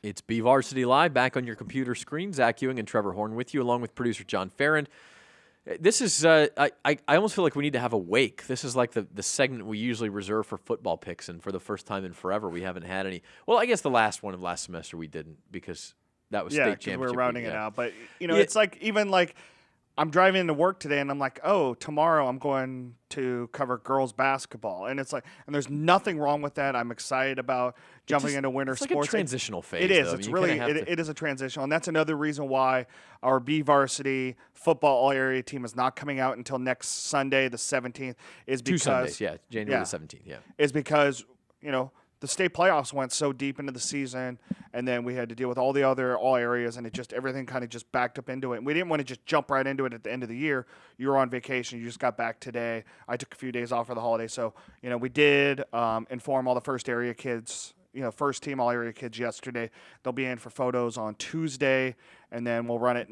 It's BVarsity Live, back on your computer screen. Zach Ewing and Trevor Horn with you, along with producer John Farron. This is, I almost feel like we need to have a wake. This is like the segment we usually reserve for football picks, and for the first time in forever, we haven't had any. Well, I guess the last one of last semester we didn't, because that was state championship. Yeah, we're rounding it out. But, Yeah. it's like, even like, I'm driving into work today, and I'm like, oh, tomorrow I'm going to cover girls basketball. And it's like, and there's nothing wrong with that. I'm excited about jumping into winter It's like sports. a transitional phase. It is. Though. It's really, it is a transitional. And that's another reason why our BVarsity football all-area team is not coming out until next Sunday, the 17th, is because. 2 Sundays, yeah. January the 17th, yeah. Is because, the state playoffs went so deep into the season, and then we had to deal with all the other all areas, and everything kind of just backed up into it. And we didn't want to just jump right into it at the end of the year. You were on vacation. You just got back today. I took a few days off for the holiday. So, we did inform all the first area kids, first team all area kids yesterday. They'll be in for photos on Tuesday, and then we'll run it,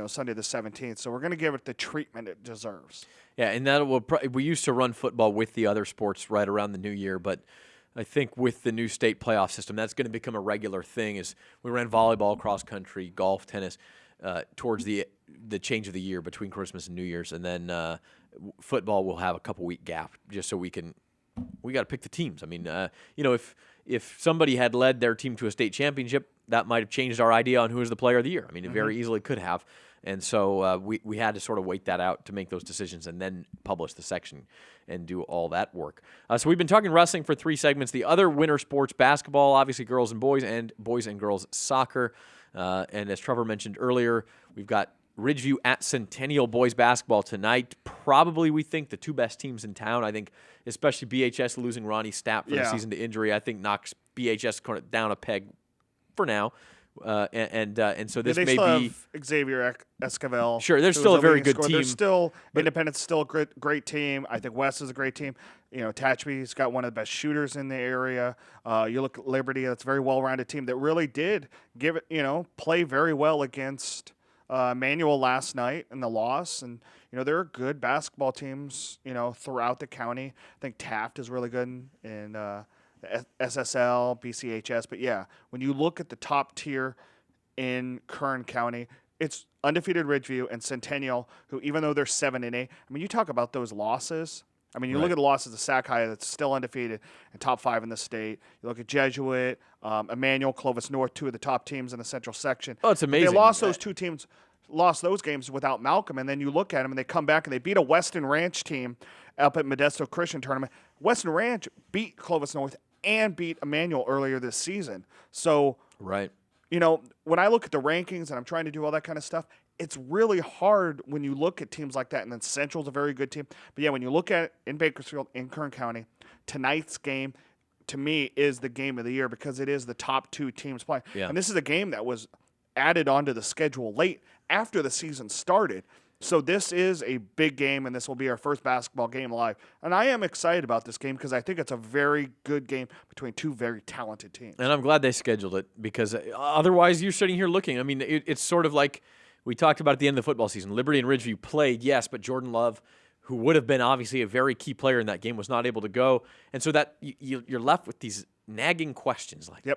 Sunday the 17th. So we're going to give it the treatment it deserves. Yeah, and we used to run football with the other sports right around the new year, but I think with the new state playoff system, that's going to become a regular thing. Is we ran volleyball, cross country, golf, tennis towards the change of the year between Christmas and New Year's, and then football will have a couple week gap just so we got to pick the teams. I mean, if somebody had led their team to a state championship, that might have changed our idea on who was the player of the year. I mean, it very easily could have. And so we had to sort of wait that out to make those decisions and then publish the section and do all that work. So we've been talking wrestling for 3 segments. The other winter sports, basketball, obviously girls and boys and girls soccer. And as Trevor mentioned earlier, we've got Ridgeview at Centennial boys basketball tonight. Probably, we think, the 2 best teams in town. I think especially BHS losing Ronnie Stapp for the season to injury, I think knocks BHS down a peg for now. And so this may be Xavier Esquivel. Sure, they're still a very good team. They're still Independent's still a great team. I think West is a great team. Tatchby's got one of the best shooters in the area. You look at Liberty, that's a very well-rounded team that really did give it, play very well against Manual last night in the loss. And there are good basketball teams, throughout the county. I think Taft is really good in SSL, BCHS. But, yeah, when you look at the top tier in Kern County, it's undefeated Ridgeview and Centennial, who even though they're 7-8, I mean, you talk about those losses. I mean, you look at the losses of Sac High that's still undefeated and top 5 in the state. You look at Jesuit, Emmanuel, Clovis North, 2 of the top teams in the central section. Oh, it's amazing. They lost those 2 teams, lost those games without Malcolm, and then you look at them and they come back and they beat a Weston Ranch team up at Modesto Christian Tournament. Weston Ranch beat Clovis North and beat Emmanuel earlier this season. So, right. When I look at the rankings and I'm trying to do all that kind of stuff, it's really hard when you look at teams like that. And then Central's a very good team. But, yeah, when you look at it in Bakersfield, in Kern County, tonight's game, to me, is the game of the year because it is the top 2 teams playing. Yeah. And this is a game that was added onto the schedule late after the season started. So this is a big game, and this will be our first basketball game live. And I am excited about this game because I think it's a very good game between 2 very talented teams. And I'm glad they scheduled it because otherwise you're sitting here looking. I mean, it's sort of like we talked about at the end of the football season. Liberty and Ridgeview played, yes, but Jordan Love, who would have been obviously a very key player in that game, was not able to go. And so that you're left with these nagging questions like,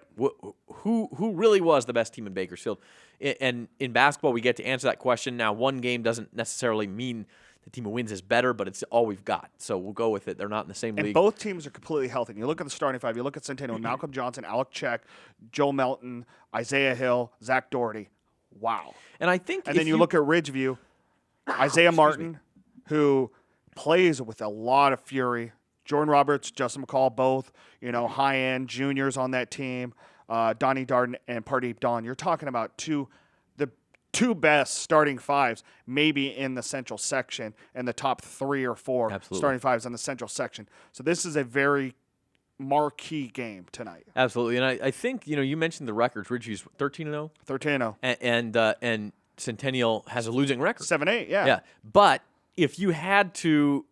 who really was the best team in Bakersfield? And in basketball, we get to answer that question. Now, one game doesn't necessarily mean the team who wins is better, but it's all we've got. So we'll go with it. They're not in the same league. And both teams are completely healthy. And you look at the starting 5. You look at Centennial, Malcolm Johnson, Alec Check, Joe Melton, Isaiah Hill, Zach Doherty. Wow. And I think then you look at Ridgeview, Isaiah Martin, who plays with a lot of fury. Jordan Roberts, Justin McCall, both, high-end juniors on that team. Donnie Darden and Pardeep Dawn. You're talking about the 2 best starting 5s, maybe in the central section, and the top 3 or 4 starting 5s in the central section. So this is a very marquee game tonight. Absolutely. And I think, you mentioned the records. Ridgeview's 13-0? 13-0. And Centennial has a losing record. 7-8, yeah. Yeah. But if you had to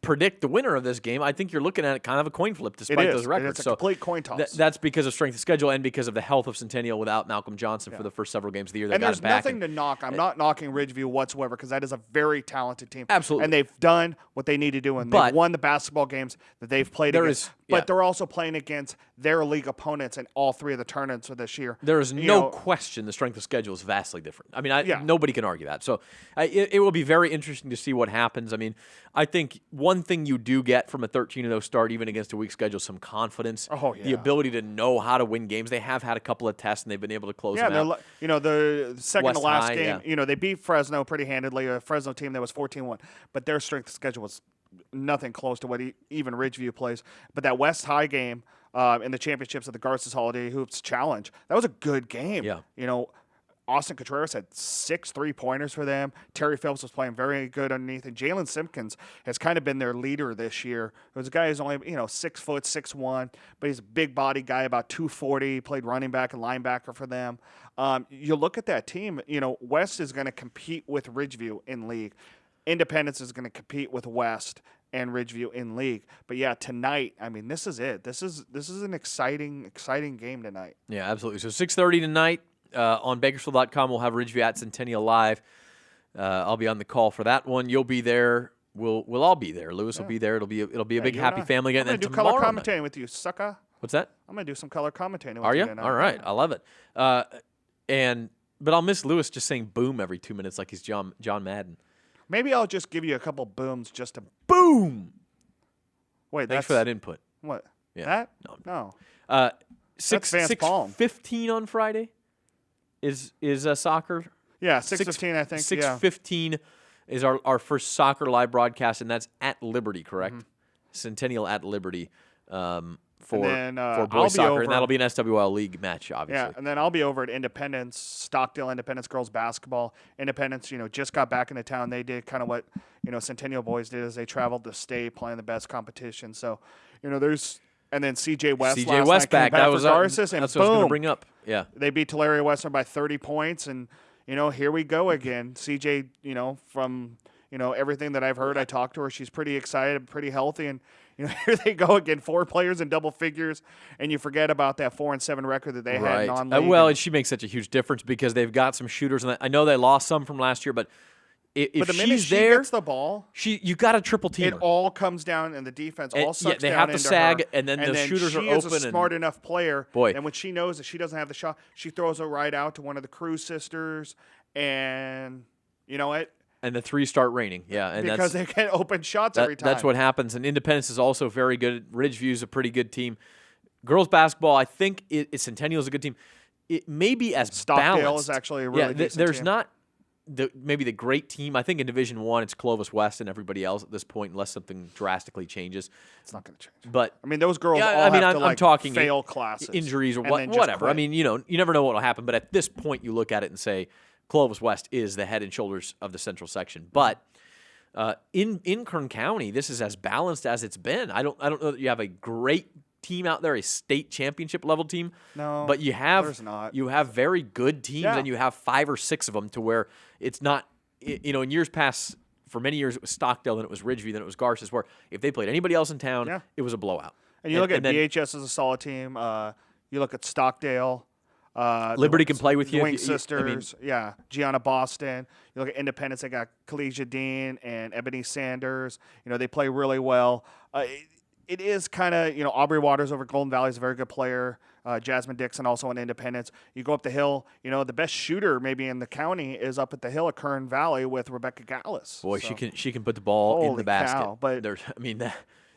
predict the winner of this game, I think you're looking at it kind of a coin flip despite those records. It's a complete coin toss. That's because of strength of schedule and because of the health of Centennial without Malcolm Johnson for the first several games of the year. They and got there's him back nothing to knock. I'm not knocking Ridgeview whatsoever because that is a very talented team. Absolutely. And they've done what they need to do, and they've won the basketball games that they've played against. But they're also playing against their league opponents in all three of the tournaments for this year. There is no question the strength of schedule is vastly different. I mean, nobody can argue that. So it will be very interesting to see what happens. I mean, I think one thing you do get from a 13-0 start, even against a weak schedule, some confidence. Oh, yeah. The ability to know how to win games. They have had a couple of tests, and they've been able to close them out. The second West to last High, game, they beat Fresno pretty handedly, a Fresno team that was 14-1. But their strength of schedule was nothing close to what even Ridgeview plays. But that West High game in the championships of the Garces Holiday Hoops Challenge, that was a good game. Yeah. Austin Contreras had 6 3-pointers for them. Terry Phelps was playing very good underneath. And Jalen Simpkins has kind of been their leader this year. There's a guy who's only, 6 foot, 6'1", but he's a big body guy, about 240. He played running back and linebacker for them. You look at that team, West is going to compete with Ridgeview in league. Independence is going to compete with West and Ridgeview in league. But yeah, tonight, I mean, this is it. This is an exciting game tonight. Yeah, absolutely. So 6:30 tonight. On Bakersfield.com, we'll have Ridgeview at Centennial live. I'll be on the call for that one. You'll be there. We'll all be there. Lewis will be there. It'll be a big happy family again. I'm gonna do color commentating with you, sucker. What's that? I'm gonna do some color commentating with you. Are you? Tonight. All right. I love it. But I'll miss Lewis just saying boom every 2 minutes like he's John Madden. Maybe I'll just give you a couple booms just to boom. Wait, thanks for that input. What? Yeah. That? No. 6:15 on Friday. Is soccer? Yeah, 6:15, I think. 6:15 is our first soccer live broadcast, and that's at Liberty, correct? Mm-hmm. Centennial at Liberty for boys soccer, and that'll be an SWL League match, obviously. Yeah, and then I'll be over at Independence, Stockdale Independence girls basketball. Independence, just got back into town. They did kind of what Centennial boys did, is they traveled to state playing the best competition. So, there's. And then CJ West. CJ West back. That was Garces, and that's what I was going to bring up. Yeah. They beat Tularia Western by 30 points, and here we go again. CJ, from everything that I've heard, I talked to her. She's pretty excited, pretty healthy, and here they go again. 4 players in double figures, and you forget about that 4-7 record that they had non-league. And she makes such a huge difference because they've got some shooters, and I know they lost some from last year, but. If the minute she's she there, gets the ball, you got a triple team. It all comes down, and the defense all sucks they down have to into sag, her. and then the shooters are open. She is a smart enough player. Boy. And when she knows that she doesn't have the shot, she throws it right out to one of the Cruz sisters, and you know what? And the 3 start raining. Yeah, and because they get open shots every time. That's what happens. And Independence is also very good. Ridgeview is a pretty good team. Girls basketball, I think Centennial is a good team. It may be as Stockdale balanced. Is actually a really decent there's team. not. Maybe the great team. I think in Division I, it's Clovis West and everybody else at this point, unless something drastically changes. It's not going to change. But I mean, those girls have to I'm talking fail classes, injuries or whatever. I mean, you never know what will happen. But at this point, you look at it and say, Clovis West is the head and shoulders of the Central section. But in Kern County, this is as balanced as it's been. I don't know that you have a great team out there, a state championship level team. No, but you have there's not. You have very good teams, and you have 5 or 6 of them to where it's not. In years past, for many years it was Stockdale, then it was Ridgeview, then it was Garces. Where if they played anybody else in town, it was a blowout. And you look at BHS as a solid team. You look at Stockdale. Liberty can play with you. Wing Sisters, Gianna Boston. You look at Independence, they got Kalisha Dean and Ebony Sanders. They play really well. It is kind of, Aubrey Waters over Golden Valley is a very good player. Jasmine Dixon also in Independence. You go up the hill, the best shooter maybe in the county is up at the hill at Kern Valley with Rebecca Gallis. Boy, so. she can put the ball in the basket. Cow, but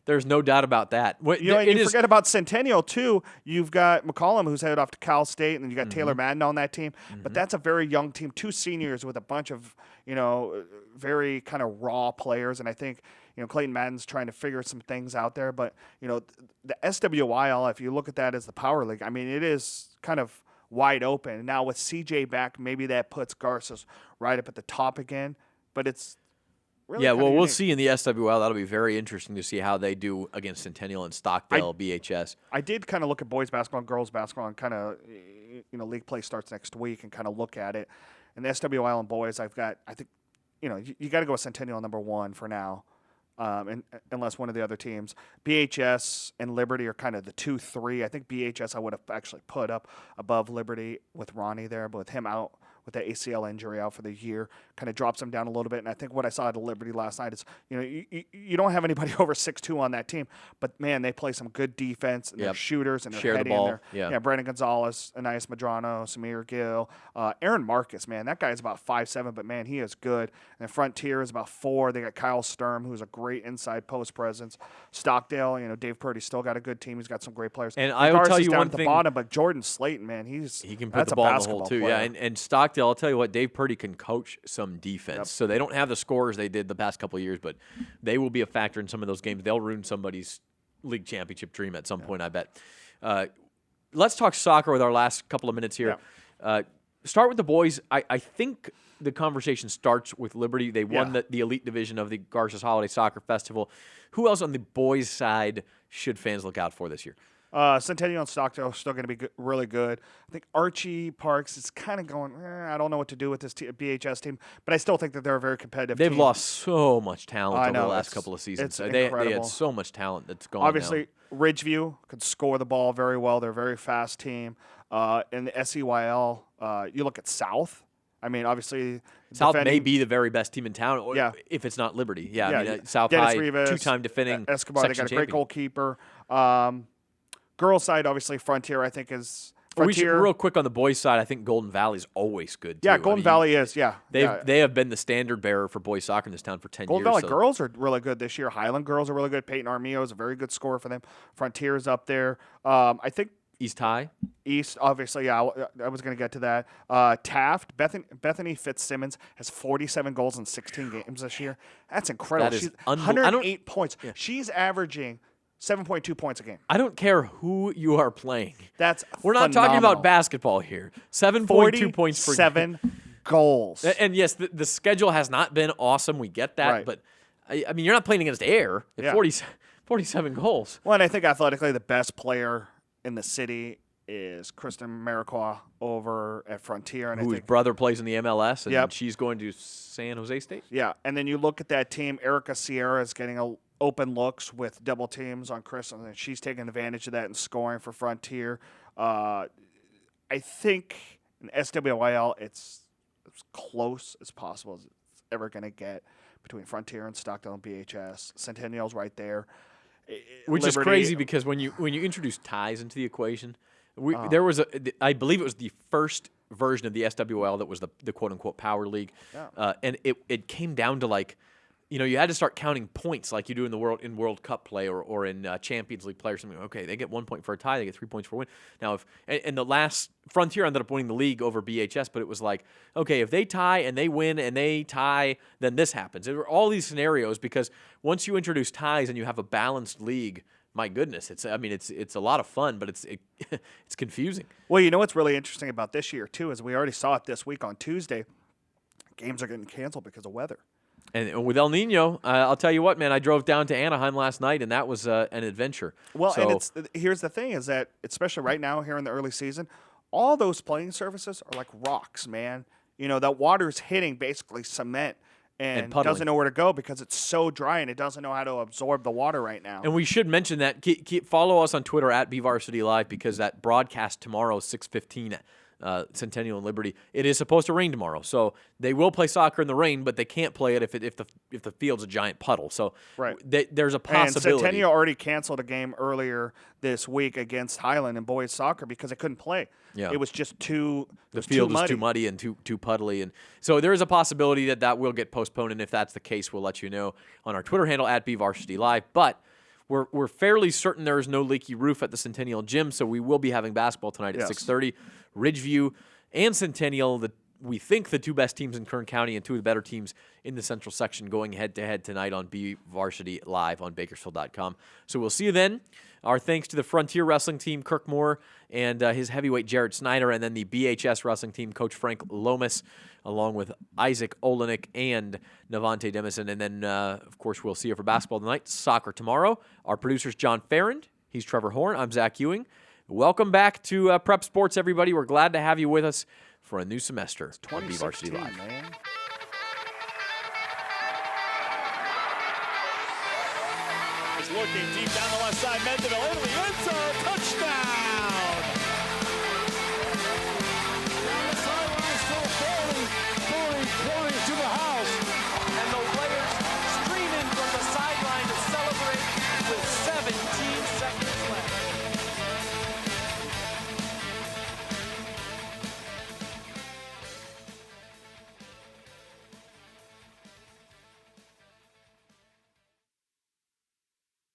there's no doubt about that. You forget about Centennial, too. You've got McCollum, who's headed off to Cal State, and you got Taylor Madden on that team. Mm-hmm. But that's a very young team, 2 seniors with a bunch of, very kind of raw players. And I think, Clayton Madden's trying to figure some things out there. But, the SWIL, if you look at that as the power league, I mean, it is kind of wide open. Now with CJ back, maybe that puts Garces right up at the top again. But it's really we'll see in the SWL. That'll be very interesting to see how they do against Centennial and Stockdale, BHS. I did kind of look at boys basketball and girls basketball and kind of, league play starts next week and kind of look at it. And the SWL and boys, I've got, I think, you got to go with Centennial number 1 for now. Unless one of the other teams, BHS and Liberty are kind of the 2-3. I think BHS I would have actually put up above Liberty with Ronnie there, but with him out with the ACL injury out for the year, kind of drops him down a little bit. And I think what I saw at Liberty last night is, you don't have anybody over 6'2" on that team, but man, they play some good defense and they're shooters and they're Share heady the ball. and they're Brandon Gonzalez, Anais Madrano, Samir Gill, Aaron Marcus. Man, that guy is about 5'7", but man, he is good. And Frontier is about 4. They got Kyle Sturm, who's a great inside post presence. Stockdale, Dave Purdy's still got a good team. He's got some great players. And I will tell you down one at the thing. bottom, but Jordan Slayton, man, he can put that's the ball a in the basketball hole too. player. Yeah, and Stockdale, I'll tell you what, Dave Purdy can coach some defense. So they don't have the scores they did the past couple of years, but they will be a factor in some of those games. They'll ruin somebody's league championship dream at some point, I bet. Let's talk soccer with our last couple of minutes here. Yeah. Start with the boys. I think the conversation starts with Liberty. They won the elite division of the Garcia's Holiday Soccer Festival. Who else on the boys' side should fans look out for this year? Centennial and Stockdale are still going to be really good. I think Archie Parks is kind of going, I don't know what to do with this BHS team, but I still think that they're a very competitive team. They've lost so much talent over the last couple of seasons. They had so much talent that's gone. Obviously, Ridgeview can score the ball very well. They're a very fast team. In the SEYL, you look at South. I mean, obviously, South may be the very best tean in town, if it's not Liberty. I mean, South Dennis High, Rivas, 2-time defending Escobar. They got a great goalkeeper. Girls' side, obviously, Frontier, I think, is Frontier. We should, real quick on the boys' side, I think Golden Valley is always good, too. Yeah, Golden Valley is, They have been the standard bearer for boys soccer in this town for 10 Golden years. Valley girls are really good this year. Highland girls are really good. Peyton Armio is a very good scorer for them. Frontier is up there. I think East High? East, obviously, I was going to get to that. Taft, Bethany Fitzsimmons has 47 goals in 16 games this year. That's incredible. That is She's unbelievable. 108 points. Yeah. She's averaging 7.2 points a game. I don't care who you are playing. We're not talking about basketball here. 7.2 points per game. 7 goals. And yes, the schedule has not been awesome. We get that. Right. But, I mean, you're not playing against air. 47 goals. Well, and I think athletically the best player in the city is Kristen Maricois over at Frontier. And Whose brother plays in the MLS, and Yep. she's going to San Jose State. Yeah, and then you look at that team, Erica Sierra is getting open looks with double teams on Chris, and she's taking advantage of that and scoring for Frontier. I think in SWIL it's as close as possible as it's ever going to get between Frontier and Stockdale and BHS. Centennial's right there. Which is crazy because when you introduce ties into the equation, there was I believe it was the first version of the SWL that was the quote unquote power league, and it came down to you had to start counting points like you do in the World Cup play or in Champions League play or something. Okay, they get 1 point for a tie, they get 3 points for a win. Now and the last Frontier ended up winning the league over BHS, but it was like, okay, if they tie and they win and they tie, then this happens. There were all these scenarios because once you introduce ties and you have a balanced league, my goodness, it's a lot of fun, but it's confusing. Well, you know what's really interesting about this year too is we already saw it this week on Tuesday. Games are getting canceled because of weather. And with El Nino, I'll tell you what, man, I drove down to Anaheim last night, and that was an adventure. Well, and here's the thing is that, especially right now here in the early season, all those playing surfaces are like rocks, man. That water's hitting basically cement and doesn't know where to go because it's so dry and it doesn't know how to absorb the water right now. And we should mention that. Follow us on Twitter at BVarsity Live because that broadcast tomorrow, 6:15 Centennial and Liberty. It is supposed to rain tomorrow, so they will play soccer in the rain, but they can't play it if the field's a giant puddle. So there's a possibility. And Centennial already canceled a game earlier this week against Highland in boys soccer because it couldn't play. Yeah. It was just too. The field was too muddy and too puddly, and so there is a possibility that will get postponed. And if that's the case, we'll let you know on our Twitter handle at BVarsity Live. But we're fairly certain there is no leaky roof at the Centennial Gym, so we will be having basketball tonight at 6:30. Ridgeview and Centennial, we think the two best teams in Kern County and two of the better teams in the Central section going head-to-head tonight on BVarsity Live on Bakersfield.com. So we'll see you then. Our thanks to the Frontier Wrestling Team, Kirk Moore, and his heavyweight Jared Snyder, and then the BHS Wrestling Team, Coach Frank Lomas, along with Isaac Olenek and Navante Demison. And then, of course, we'll see you for basketball tonight, soccer tomorrow. Our producer's John Farrand. He's Trevor Horn. I'm Zach Ewing. Welcome back to Prep Sports, everybody. We're glad to have you with us for a new semester on BVarsity Live. Man. looking deep down the left side. Mendeville into the end zone. Touchdown!